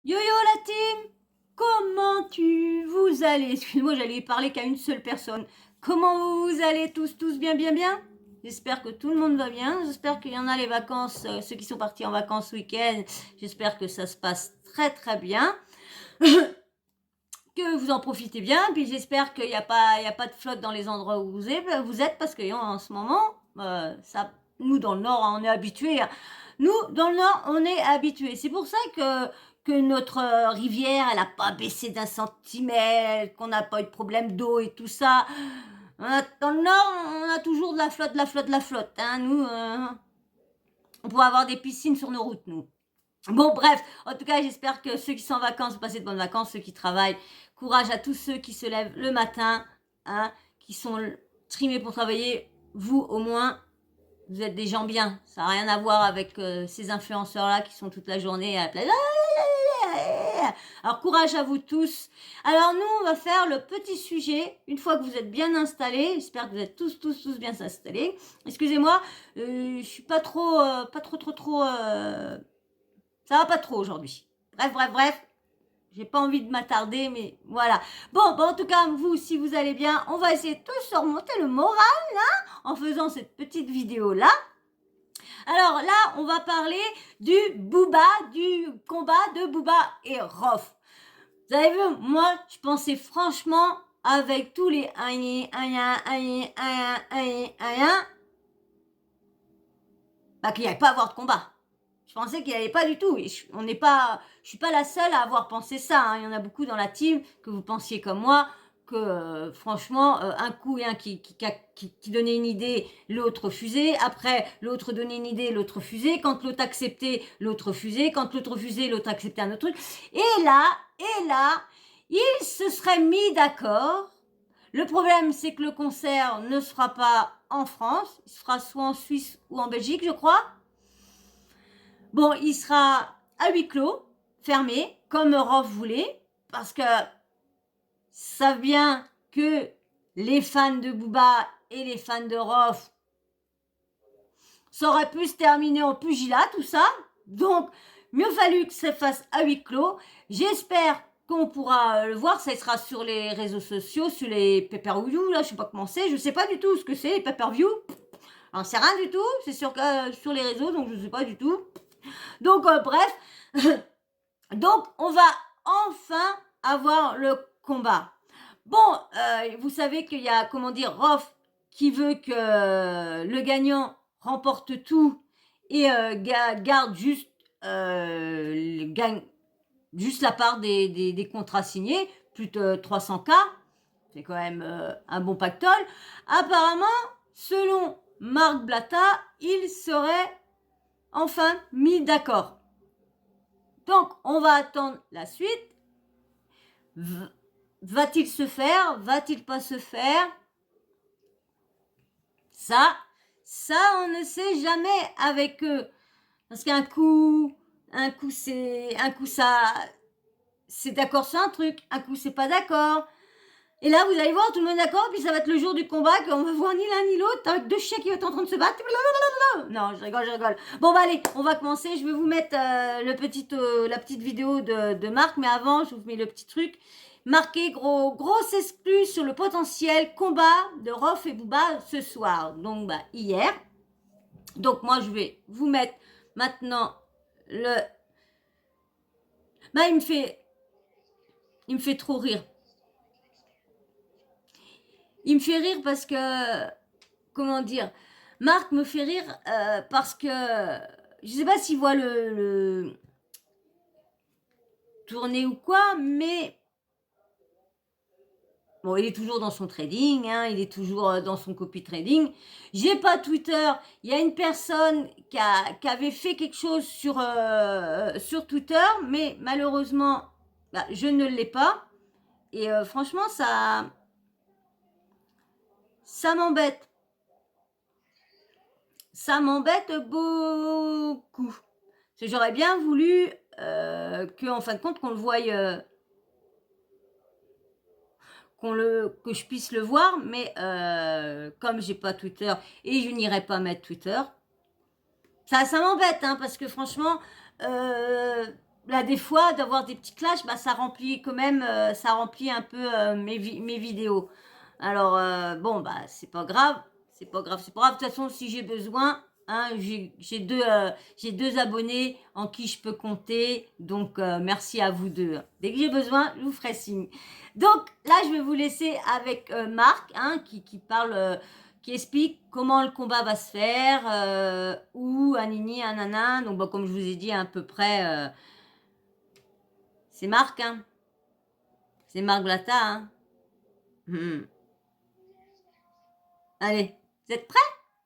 Yo-yo la team! Comment vous allez? Excusez-moi, j'allais parler qu'à une seule personne. Comment vous allez tous bien, bien, bien? J'espère que tout le monde va bien. J'espère qu'il y en a les vacances, ceux qui sont partis en vacances week-end. J'espère que ça se passe très très bien. Que vous en profitez bien. Puis j'espère qu'il n'y a pas de flotte dans les endroits où vous êtes parce que en ce moment, ça, nous dans le Nord, on est habitués. Nous, dans le Nord, on est habitués. C'est pour ça que notre rivière, elle n'a pas baissé d'un centimètre, qu'on n'a pas eu de problème d'eau et tout ça. Dans le Nord, on a toujours de la flotte, de la flotte, de la flotte. Hein. Nous, on pourrait avoir des piscines sur nos routes, nous. Bon, bref, en tout cas, j'espère que ceux qui sont en vacances, vous passez de bonnes vacances, ceux qui travaillent, courage à tous ceux qui se lèvent le matin, hein, qui sont trimés pour travailler. Vous, au moins, vous êtes des gens bien. Ça n'a rien à voir avec ces influenceurs-là qui sont toute la journée à la plage. Alors, courage à vous tous. Alors, nous, on va faire le petit sujet. Une fois que vous êtes bien installés, j'espère que vous êtes tous bien installés. Excusez-moi, je suis pas trop, ça va pas trop aujourd'hui. Bref. J'ai pas envie de m'attarder, mais voilà. Bon, en tout cas, vous, si vous allez bien, on va essayer de tous remonter le moral, là, en faisant cette petite vidéo-là. Alors là, on va parler du Booba, du combat de Booba et Rof. Vous avez vu, moi, je pensais franchement, avec tous les bah, qu'il n'y allait pas avoir de combat. Je pensais qu'il n'y avait pas du tout. Et je suis pas la seule à avoir pensé ça. Hein. Il y en a beaucoup dans la team que vous pensiez comme moi, que franchement, un coup, il y a un qui donnait une idée, l'autre refusait. Après, l'autre donnait une idée, l'autre refusait. Quand l'autre acceptait, l'autre refusait. Quand l'autre refusait, l'autre acceptait un autre truc. Et là, ils se seraient mis d'accord. Le problème, c'est que le concert ne se fera pas en France. Il se fera soit en Suisse ou en Belgique, je crois. Bon, il sera à huis clos, fermé, comme Europe voulait, parce que ça vient que les fans de Booba et les fans de Rof, ça aurait pu se terminer en pugilat, tout ça. Donc, mieux fallu que ça fasse à huis clos. J'espère qu'on pourra le voir. Ça sera sur les réseaux sociaux, sur les pay-per-view, là, je sais pas comment c'est. Je sais pas du tout ce que c'est, les pay-per-view. Alors, c'est rien du tout. C'est sur les réseaux, donc je sais pas du tout. Donc, bref. Donc, on va enfin avoir le combat. Bon, vous savez qu'il y a, comment dire, Rof qui veut que le gagnant remporte tout et garde juste, gagne juste la part des contrats signés, plus de 300K. C'est quand même un bon pactole. Apparemment, selon Marc Blatta, il serait enfin mis d'accord. Donc, on va attendre la suite. Va-t-il se faire? Va-t-il pas se faire? Ça, on ne sait jamais avec eux. Parce qu'un coup, c'est d'accord sur un truc, un coup c'est pas d'accord. Et là, vous allez voir, tout le monde est d'accord, puis ça va être le jour du combat, qu'on va voir ni l'un ni l'autre, avec deux chiens qui vont être en train de se battre. Non, je rigole. Bon, bah allez, on va commencer. Je vais vous mettre la petite vidéo de Marc, mais avant, je vous mets le petit truc. Marqué grosse exclue sur le potentiel combat de Rof et Booba ce soir. Donc, bah, hier. Donc, moi, je vais vous mettre maintenant le... Bah, il me fait trop rire. Il me fait rire parce que, comment dire, Marc me fait rire parce que, je sais pas s'il voit le tourner ou quoi, mais bon, il est toujours dans son trading, hein, il est toujours dans son copy trading. J'ai pas Twitter. Il y a une personne qui avait fait quelque chose sur Twitter, mais malheureusement, bah, je ne l'ai pas. Et franchement, ça m'embête. Ça m'embête beaucoup. Parce que j'aurais bien voulu que, en fin de compte, qu'on le voie, que je puisse le voir, mais comme j'ai pas Twitter et je n'irai pas mettre Twitter, ça m'embête, hein, parce que franchement, là, des fois, d'avoir des petits clashs, bah, ça remplit quand même, ça remplit un peu mes vidéos. Alors, bon, bah, c'est pas grave, c'est pas grave, c'est pas grave. De toute façon, si j'ai besoin, hein, j'ai deux abonnés en qui je peux compter. Donc, merci à vous deux. Dès que j'ai besoin, je vous ferai signe. Donc, là, je vais vous laisser avec Marc, hein, qui parle, qui explique comment le combat va se faire, où, un nini, un nanan. Donc, bah, comme je vous ai dit à peu près, c'est Marc, hein. C'est Marc Blatta, hein. Mhm. Allez, vous êtes prêts?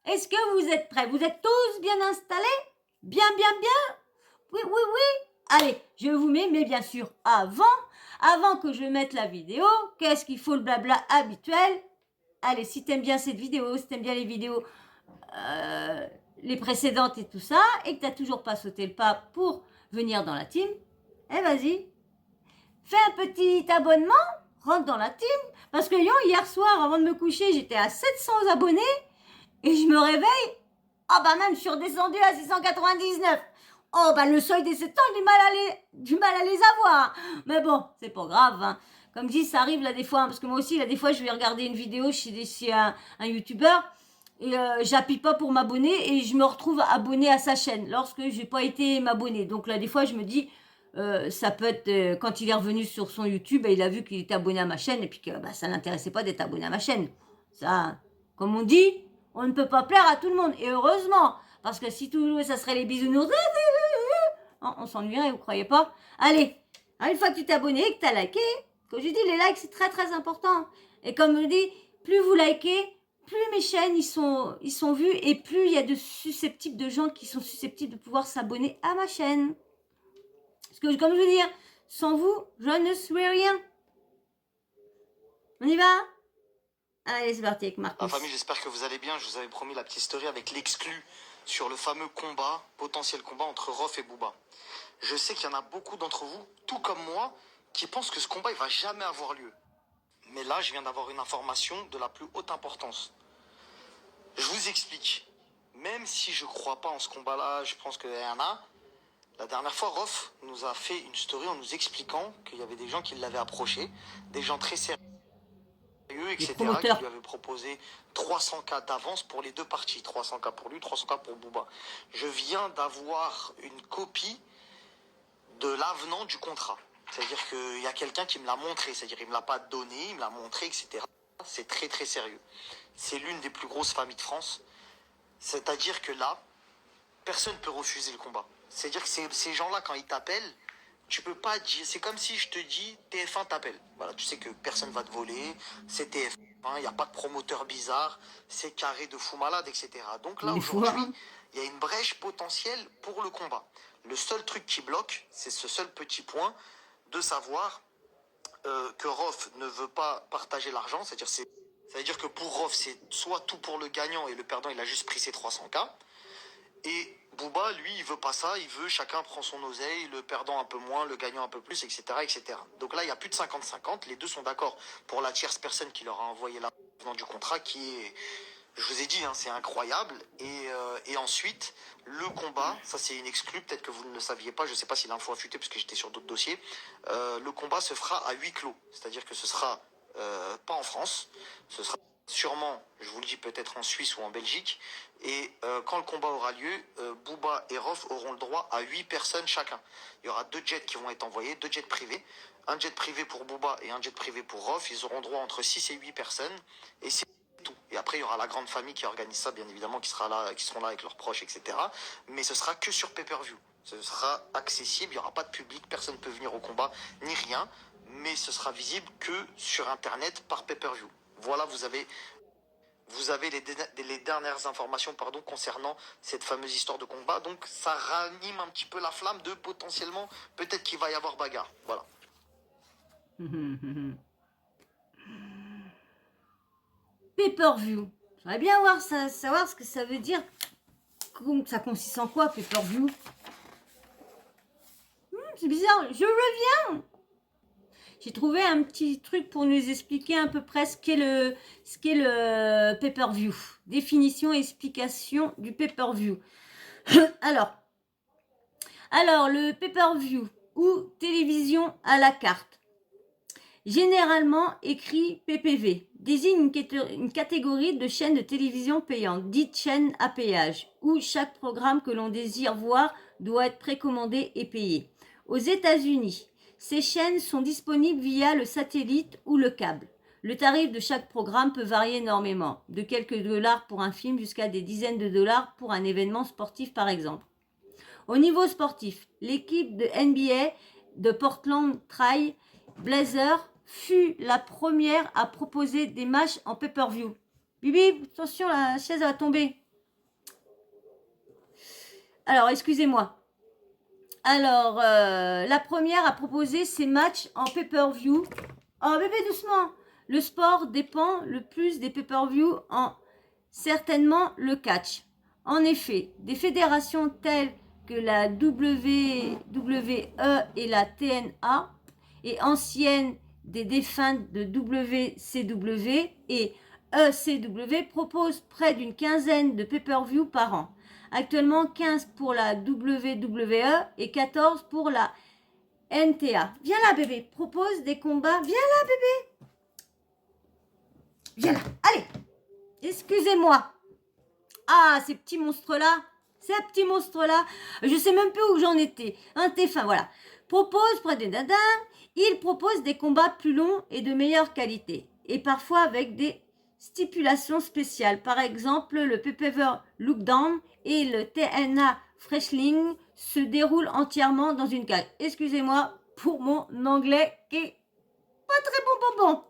Est-ce que vous êtes prêts? Vous êtes tous bien installés? Bien, bien, bien? Oui, oui, oui. Allez, je vous mets, mais bien sûr, avant que je mette la vidéo, qu'est-ce qu'il faut le blabla habituel? Allez, si t'aimes bien cette vidéo, si t'aimes bien les vidéos, les précédentes et tout ça, et que t'as toujours pas sauté le pas pour venir dans la team, eh vas-y, fais un petit abonnement, rentre dans la team, parce que hier soir, avant de me coucher, j'étais à 700 abonnés, et je me réveille, ah bah même je suis redescendue à 699. Oh bah le seuil des 700, du mal à les avoir. Mais bon, c'est pas grave, hein. Comme je dis, ça arrive là des fois, hein, parce que moi aussi, là des fois, je vais regarder une vidéo chez un youtubeur, et j'appuie pas pour m'abonner, et je me retrouve abonné à sa chaîne, lorsque j'ai pas été m'abonner. Donc là des fois, je me dis, ça peut être, quand il est revenu sur son YouTube, et il a vu qu'il était abonné à ma chaîne, et puis que bah, ça l'intéressait pas d'être abonné à ma chaîne. Ça, comme on dit, on ne peut pas plaire à tout le monde. Et heureusement, parce que si tout ça serait les bisounours, on s'ennuierait, vous croyez pas? Allez, une fois que tu t'es abonné, que tu as liké, comme je dis, les likes, c'est très très important. Et comme je dis, plus vous likez, plus mes chaînes, ils sont vus, et plus il y a de gens qui sont susceptibles de pouvoir s'abonner à ma chaîne. Parce que, comme je veux dire, sans vous, je ne suis rien. On y va? Allez, c'est parti avec Marcus. La famille, j'espère que vous allez bien. Je vous avais promis la petite story avec l'exclu sur le fameux combat, potentiel combat entre Rof et Booba. Je sais qu'il y en a beaucoup d'entre vous, tout comme moi, qui pensent que ce combat, il va jamais avoir lieu. Mais là, je viens d'avoir une information de la plus haute importance. Je vous explique. Même si je crois pas en ce combat-là, je pense qu'il y en a. La dernière fois, Rof nous a fait une story en nous expliquant qu'il y avait des gens qui l'avaient approché, des gens très sérieux, etc., qui lui avaient proposé 300K d'avance pour les deux parties. 300K pour lui, 300K pour Booba. Je viens d'avoir une copie de l'avenant du contrat. C'est-à-dire qu'il y a quelqu'un qui me l'a montré. C'est-à-dire qu'il ne me l'a pas donné, il me l'a montré, etc. C'est très très sérieux. C'est l'une des plus grosses familles de France. C'est-à-dire que là, personne ne peut refuser le combat. C'est-à-dire que ces gens-là, quand ils t'appellent, tu peux pas dire. C'est comme si je te dis TF1 t'appelle. Voilà, tu sais que personne va te voler. C'est TF1, il n'y a pas de promoteur bizarre. C'est carré de fou malade, etc. Donc là, aujourd'hui, il y a une brèche potentielle pour le combat. Le seul truc qui bloque, c'est ce seul petit point de savoir que Rof ne veut pas partager l'argent. C'est-à-dire que pour Rof, c'est soit tout pour le gagnant et le perdant, il a juste pris ses 300K. Et Booba, lui, il veut pas ça, il veut chacun prend son oseille, le perdant un peu moins, le gagnant un peu plus, etc. etc. Donc là, il y a plus de 50-50, les deux sont d'accord pour la tierce personne qui leur a envoyé l'avenant du contrat, qui est, je vous ai dit, hein, c'est incroyable. Et ensuite, le combat, ça c'est une exclue, peut-être que vous ne le saviez pas, je ne sais pas si l'info a fuité parce que j'étais sur d'autres dossiers, le combat se fera à huis clos, c'est-à-dire que ce sera pas en France, ce sera sûrement, je vous le dis, peut-être en Suisse ou en Belgique. Et quand le combat aura lieu, Booba et Rof auront le droit à 8 personnes chacun. Il y aura 2 jets qui vont être envoyés, 2 jets privés. Un jet privé pour Booba et un jet privé pour Rof. Ils auront droit entre 6 et 8 personnes. Et c'est tout. Et après, il y aura la grande famille qui organise ça, bien évidemment, qui seront là avec leurs proches, etc. Mais ce sera que sur pay-per-view. Ce sera accessible, il n'y aura pas de public, personne ne peut venir au combat, ni rien. Mais ce sera visible que sur Internet par pay-per-view. Voilà, vous avez les dernières informations concernant cette fameuse histoire de combat. Donc ça ranime un petit peu la flamme de potentiellement, peut-être qu'il va y avoir bagarre. Voilà. Pay-per-view. J'aimerais bien savoir ce que ça veut dire. Ça consiste en quoi, pay-per-view? C'est bizarre. Je reviens. J'ai trouvé un petit truc pour nous expliquer à peu près ce qu'est le pay-per-view. Définition et explication du pay-per-view. Alors, le pay-per-view. ou télévision à la carte. Généralement écrit PPV, désigne une catégorie de chaînes de télévision payantes, dite chaîne à péage, où chaque programme que l'on désire voir doit être précommandé et payé. Aux États-Unis, ces chaînes sont disponibles via le satellite ou le câble. Le tarif de chaque programme peut varier énormément, de quelques dollars pour un film jusqu'à des dizaines de dollars pour un événement sportif par exemple. Au niveau sportif, l'équipe de NBA de Portland Trail Blazers fut la première à proposer des matchs en pay-per-view. Bibi, attention, la chaise va tomber. Alors, excusez-moi. Alors, la première à proposer ces matchs en pay-per-view. Oh, bébé, doucement. Le sport dépend le plus des pay-per-view certainement le catch. En effet, des fédérations telles que la WWE et la TNA et anciennes des défunts de WCW et ECW proposent près d'une quinzaine de pay-per-view par an. Actuellement 15 pour la WWE et 14 pour la NTA. Viens là bébé, propose des combats. Viens là bébé. Viens là, allez. Excusez-moi. Ah, ces petits monstres-là. Ces petits monstres-là. Je sais même plus où j'en étais. Un TF1, voilà. Propose près des dadins. Il propose des combats plus longs et de meilleure qualité. Et parfois avec des stipulations spéciales. Par exemple, le PPV Lookdown et le TNA Freshling se déroulent entièrement dans une cage. Excusez-moi pour mon anglais qui est pas très bon.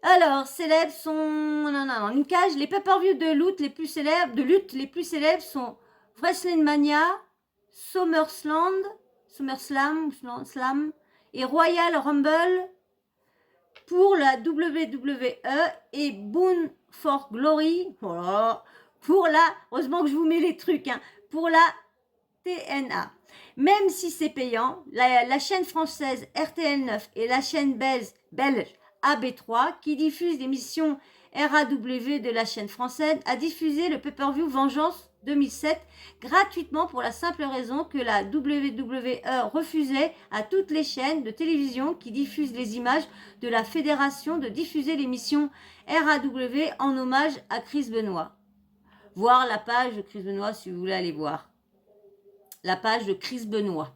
Alors, célèbres sont... Non, une cage. Les pay-per-view de lutte les plus célèbres sont WrestleMania, SummerSlam et Royal Rumble pour la WWE et Bound for Glory pour la... Heureusement que je vous mets les trucs, hein, pour la TNA. Même si c'est payant, la chaîne française RTL9 et la chaîne belge AB3, qui diffuse l'émission RAW de la chaîne française, a diffusé le pay-per-view Vengeance 2007 gratuitement pour la simple raison que la WWE refusait à toutes les chaînes de télévision qui diffusent les images de la fédération de diffuser l'émission RAW en hommage à Chris Benoit. Voir la page de Chris Benoit si vous voulez aller voir. La page de Chris Benoit.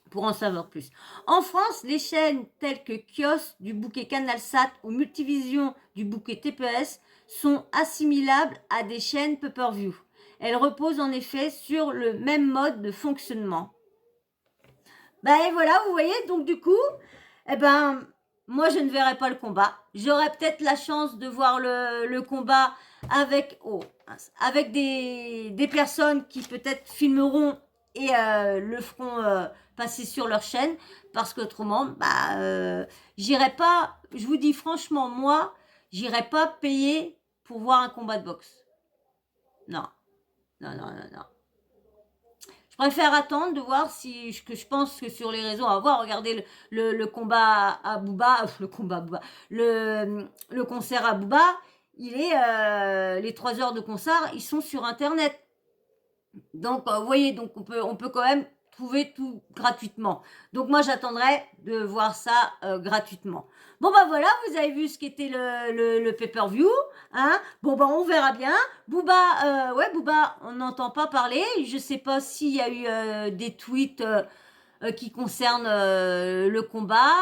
Pour en savoir plus. En France, les chaînes telles que Kios du bouquet CanalSat ou Multivision du bouquet TPS sont assimilables à des chaînes pay-per-view. Elles reposent en effet sur le même mode de fonctionnement. Et voilà, vous voyez, donc du coup, moi je ne verrai pas le combat. J'aurai peut-être la chance de voir le combat avec des personnes qui peut-être filmeront et le feront passer sur leur chaîne, parce qu'autrement, j'irai pas, je vous dis franchement, moi, j'irai pas payer pour voir un combat de boxe. Non. Je préfère attendre de voir si, que je pense que sur les réseaux, on va voir, regardez le combat à Booba, le concert à Booba, il est, les 3 heures de concert, ils sont sur Internet. Donc, vous voyez, donc on peut quand même trouver tout gratuitement. Donc, moi, j'attendrai de voir ça gratuitement. Bon, voilà, vous avez vu ce qu'était le pay-per-view. Hein. Bon, on verra bien. Booba, on n'entend pas parler. Je sais pas s'il y a eu des tweets qui concernent le combat.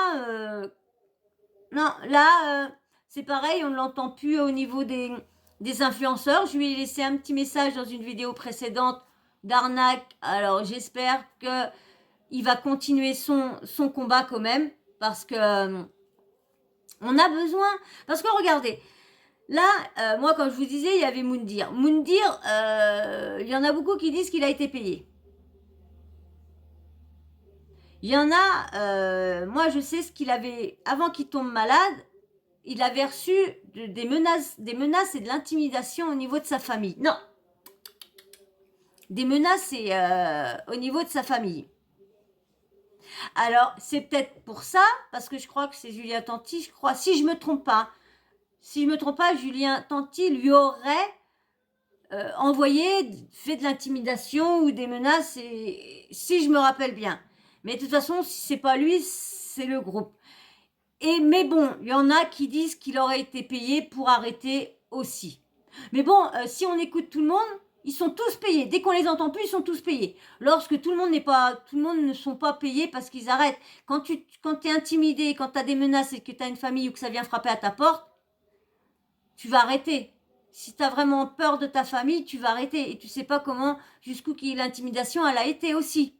Non, là, c'est pareil, on ne l'entend plus au niveau des influenceurs. Je lui ai laissé un petit message dans une vidéo précédente d'arnaque. Alors, j'espère qu'il va continuer son combat quand même, parce que on a besoin. Parce que regardez, là, moi, quand je vous disais, il y avait Moundir. Moundir, il y en a beaucoup qui disent qu'il a été payé. Il y en a, moi, je sais ce qu'il avait, avant qu'il tombe malade, il avait reçu des menaces et de l'intimidation au niveau de sa famille. Non. Des menaces au niveau de sa famille. Alors, c'est peut-être pour ça, parce que je crois que c'est Julien Tanti, si je me trompe pas, Julien Tanti lui aurait envoyé, fait de l'intimidation ou des menaces, si je me rappelle bien. Mais de toute façon, si c'est pas lui, c'est le groupe. Mais bon, il y en a qui disent qu'il aurait été payé pour arrêter aussi. Mais bon, si on écoute tout le monde, ils sont tous payés. Dès qu'on les entend plus, ils sont tous payés. Lorsque tout le monde ne sont pas payés parce qu'ils arrêtent. Quand t'es intimidé, quand t'as des menaces et que t'as une famille ou que ça vient frapper à ta porte, tu vas arrêter. Si t'as vraiment peur de ta famille, tu vas arrêter. Et tu sais pas comment, jusqu'où l'intimidation, elle a été aussi.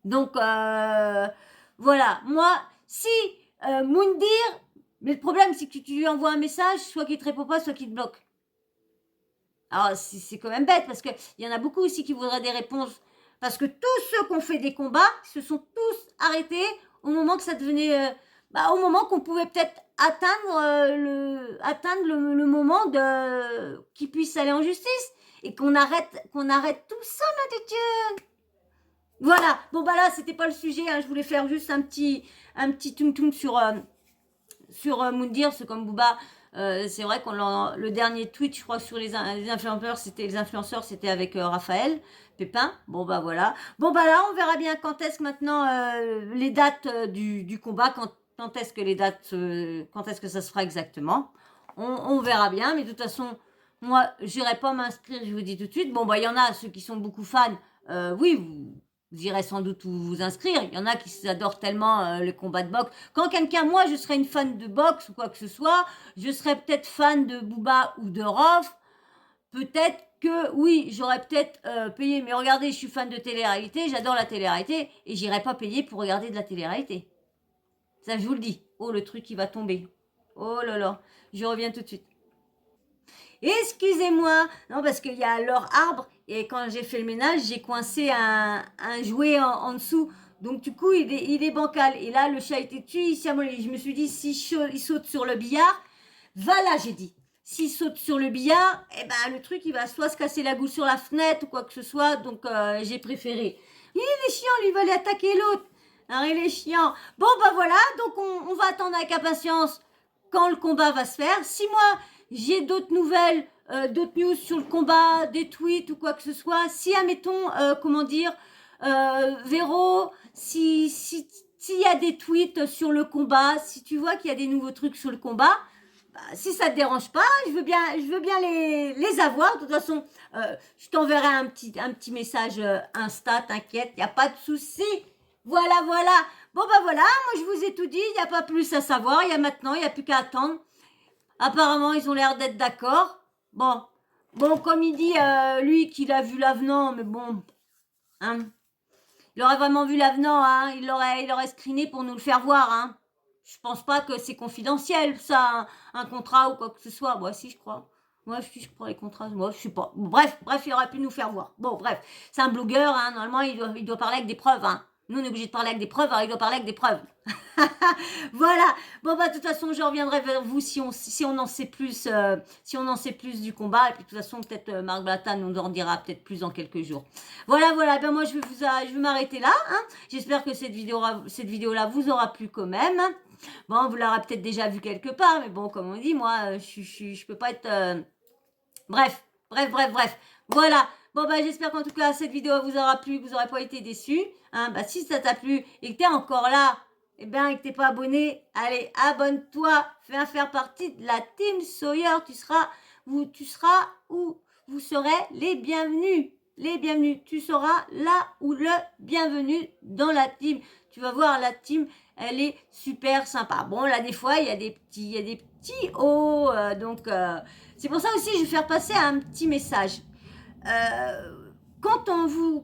Donc, voilà. Moi, si Moundir, mais le problème, c'est que tu lui envoies un message, soit qu'il te répond pas, soit qu'il te bloque. Alors, c'est quand même bête, parce qu'il y en a beaucoup aussi qui voudraient des réponses. Parce que tous ceux qui ont fait des combats se sont tous arrêtés au moment que ça devenait... au moment qu'on pouvait peut-être atteindre le moment qu'ils puissent aller en justice. Et qu'on arrête tout ça, là, de Dieu. Voilà. Bon, bah là, c'était pas le sujet. Hein. Je voulais faire juste un petit tum-tum sur Moundir. C'est comme Booba... c'est vrai qu'on le dernier tweet, je crois, sur les influenceurs, c'était avec Raphaël Pépin. Bon bah voilà. Bon bah là, on verra bien quand est-ce que maintenant les dates du combat, quand est-ce que ça se fera exactement. On verra bien, mais de toute façon, moi, j'irai pas m'inscrire, je vous dis tout de suite. Bon bah il y en a ceux qui sont beaucoup fans. Oui, vous irez sans doute vous inscrire. Il y en a qui adorent tellement les combats de boxe. Quand quelqu'un, moi, je serais une fan de boxe ou quoi que ce soit, je serais peut-être fan de Booba ou de Rof. Peut-être que, oui, j'aurais peut-être payé. Mais regardez, je suis fan de télé-réalité, j'adore la télé-réalité et j'irai pas payer pour regarder de la télé-réalité. Ça, je vous le dis. Oh, le truc, il va tomber. Oh là là. Je reviens tout de suite. Excusez-moi. Non, parce qu'il y a leur arbre. Et quand j'ai fait le ménage, j'ai coincé un jouet en dessous. Donc, du coup, il est bancal. Et là, le chat était tué ici à Molly. Je me suis dit, il saute sur le billard, va là, j'ai dit. S'il saute sur le billard, eh ben, le truc, il va soit se casser la goutte sur la fenêtre ou quoi que ce soit. Donc, j'ai préféré. Il est chiant, lui, il va aller attaquer l'autre. Alors, il est chiant. Bon, bah voilà. Donc, on va attendre avec impatience quand le combat va se faire. Si moi, j'ai d'autres nouvelles, d'autres news sur le combat, des tweets ou quoi que ce soit, si, admettons, Véro, s'il y a des tweets sur le combat, si tu vois qu'il y a des nouveaux trucs sur le combat, bah, si ça te dérange pas, je veux bien les avoir. De toute façon, je t'enverrai un petit message Insta, t'inquiète, il n'y a pas de souci. Voilà. Bon, bah voilà, moi je vous ai tout dit, il n'y a pas plus à savoir, il n'y a plus qu'à attendre. Apparemment, ils ont l'air d'être d'accord. Bon, comme il dit, lui, qu'il a vu l'avenant, mais bon, hein. Il aurait vraiment vu l'avenant, hein. Il aurait screené pour nous le faire voir, hein. Je pense pas que c'est confidentiel, ça, un contrat ou quoi que ce soit. Moi, si, je crois. Moi, je crois les contrats. Moi, je sais pas. Bref, il aurait pu nous faire voir. Bon, bref, c'est un blogueur, hein. Normalement, il doit parler avec des preuves, hein. Nous, on est obligé de parler avec des preuves, alors il doit parler avec des preuves. Voilà. Bon, bah, de toute façon, je reviendrai vers vous si on en sait plus, du combat. Et puis, de toute façon, peut-être Marc Blata nous en dira peut-être plus dans quelques jours. Voilà. Ben, moi, je vais m'arrêter là, hein. J'espère que cette vidéo-là vous aura plu quand même. Bon, vous l'aurez peut-être déjà vu quelque part, mais bon, comme on dit, moi, je peux pas être... Bref. Voilà. Bon, bah, j'espère qu'en tout cas, cette vidéo vous aura plu, que vous n'aurez pas été déçus. Hein, bah, si ça t'a plu et que t'es encore là, et que t'es pas abonné, allez, abonne-toi. Fais faire partie de la Team Sawyer. Tu seras où vous serez les bienvenus. Tu seras là où le bienvenu dans la team. Tu vas voir, la team, elle est super sympa. Bon, là, des fois, il y a des petits hauts. Donc, c'est pour ça aussi, je vais faire passer un petit message. Quand vous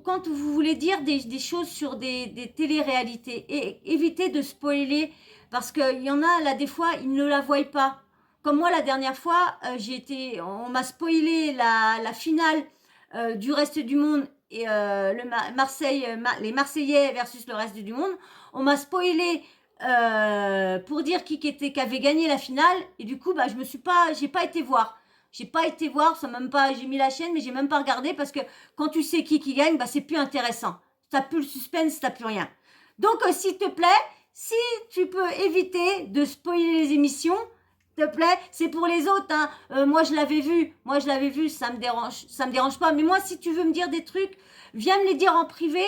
voulez dire des choses sur des télé-réalités, et évitez de spoiler, parce qu'il y en a, là, des fois, ils ne la voient pas. Comme moi, la dernière fois, on m'a spoilé la finale du reste du monde et les Marseillais versus le reste du monde. On m'a spoilé pour dire qui avait gagné la finale, et du coup, bah, j'ai pas été voir. Ça même pas, j'ai mis la chaîne, mais j'ai même pas regardé parce que quand tu sais qui gagne, bah, c'est plus intéressant. T'as plus le suspense, t'as plus rien. Donc, s'il te plaît, si tu peux éviter de spoiler les émissions, s'il te plaît, c'est pour les autres, hein. Moi, je l'avais vu, ça me dérange pas. Mais moi, si tu veux me dire des trucs, viens me les dire en privé.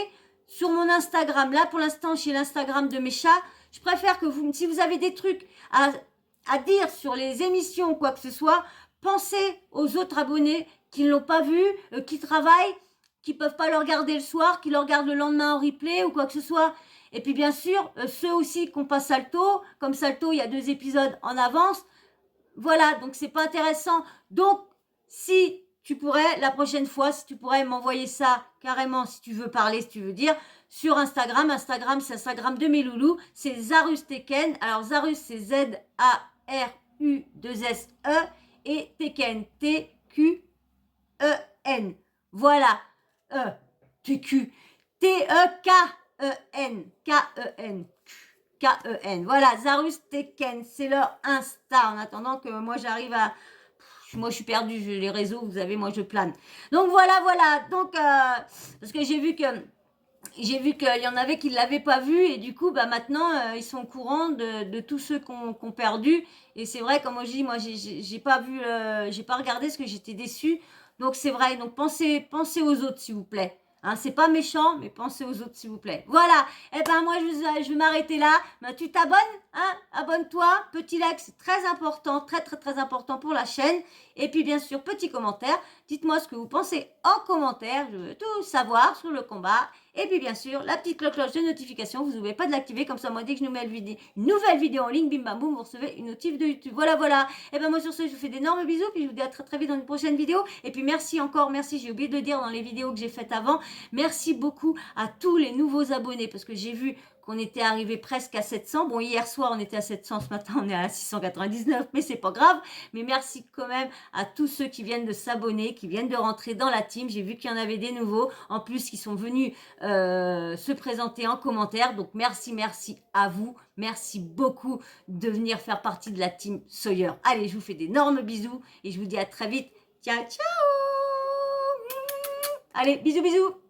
sur mon Instagram. Là, pour l'instant, chez l'Instagram de mes chats, je préfère que vous, si vous avez des trucs à dire sur les émissions ou quoi que ce soit, pensez aux autres abonnés qui ne l'ont pas vu, qui travaillent, qui peuvent pas le regarder le soir, qui le regardent le lendemain en replay ou quoi que ce soit. Et puis bien sûr, ceux aussi qui n'ont pas Salto, comme Salto, il y a 2 épisodes en avance. Voilà, donc c'est pas intéressant. Donc, si tu pourrais, la prochaine fois, si tu pourrais m'envoyer ça carrément, si tu veux parler, si tu veux dire, sur Instagram. Instagram, c'est Instagram de mes loulous. C'est Zarus Teken. Alors, Zarus, c'est Z-A-R-U-2-S-E et Teken, T-Q-E-N. Voilà. T-Q. T-E-K-E-N. K-E-N. K-E-N. Voilà, Zarus Teken, c'est leur Insta. En attendant que moi j'arrive à. Moi je suis perdue, les réseaux, vous savez, moi je plane. Donc voilà, voilà. Donc, parce que j'ai vu qu'il y en avait qui ne l'avaient pas vu et du coup, bah maintenant, ils sont au courant de tous ceux qu'on perdu. Et c'est vrai, comme moi je dis, moi j'ai pas vu, j'ai pas regardé parce que j'étais déçue. Donc c'est vrai, donc pensez aux autres s'il vous plaît. Hein, c'est pas méchant, mais pensez aux autres s'il vous plaît. Voilà. Eh ben moi je vais m'arrêter là. Ben, tu t'abonnes, hein? Abonne-toi. Petit like, c'est très important, très très très important pour la chaîne. Et puis bien sûr, petit commentaire. Dites-moi ce que vous pensez en commentaire. Je veux tout savoir sur le combat. Et puis bien sûr, la petite cloche de notification, vous n'oubliez pas de l'activer. Comme ça, moi, dès que je nous mets une nouvelle vidéo en ligne, bim bam boum, vous recevez une notif de YouTube. Voilà, voilà. Et ben moi sur ce, je vous fais d'énormes bisous. Puis je vous dis à très très vite dans une prochaine vidéo. Et puis merci encore, merci. J'ai oublié de le dire dans les vidéos que j'ai faites avant. Merci beaucoup à tous les nouveaux abonnés. Parce que j'ai vu qu'on était arrivé presque à 700. Bon, hier soir, on était à 700. Ce matin, on est à 699. Mais c'est pas grave. Mais merci quand même à tous ceux qui viennent de s'abonner, qui viennent de rentrer dans la team. J'ai vu qu'il y en avait des nouveaux. En plus, qui sont venus se présenter en commentaire. Donc, merci à vous. Merci beaucoup de venir faire partie de la team Sawyer. Allez, je vous fais d'énormes bisous et je vous dis à très vite. Ciao, ciao. Allez, bisous.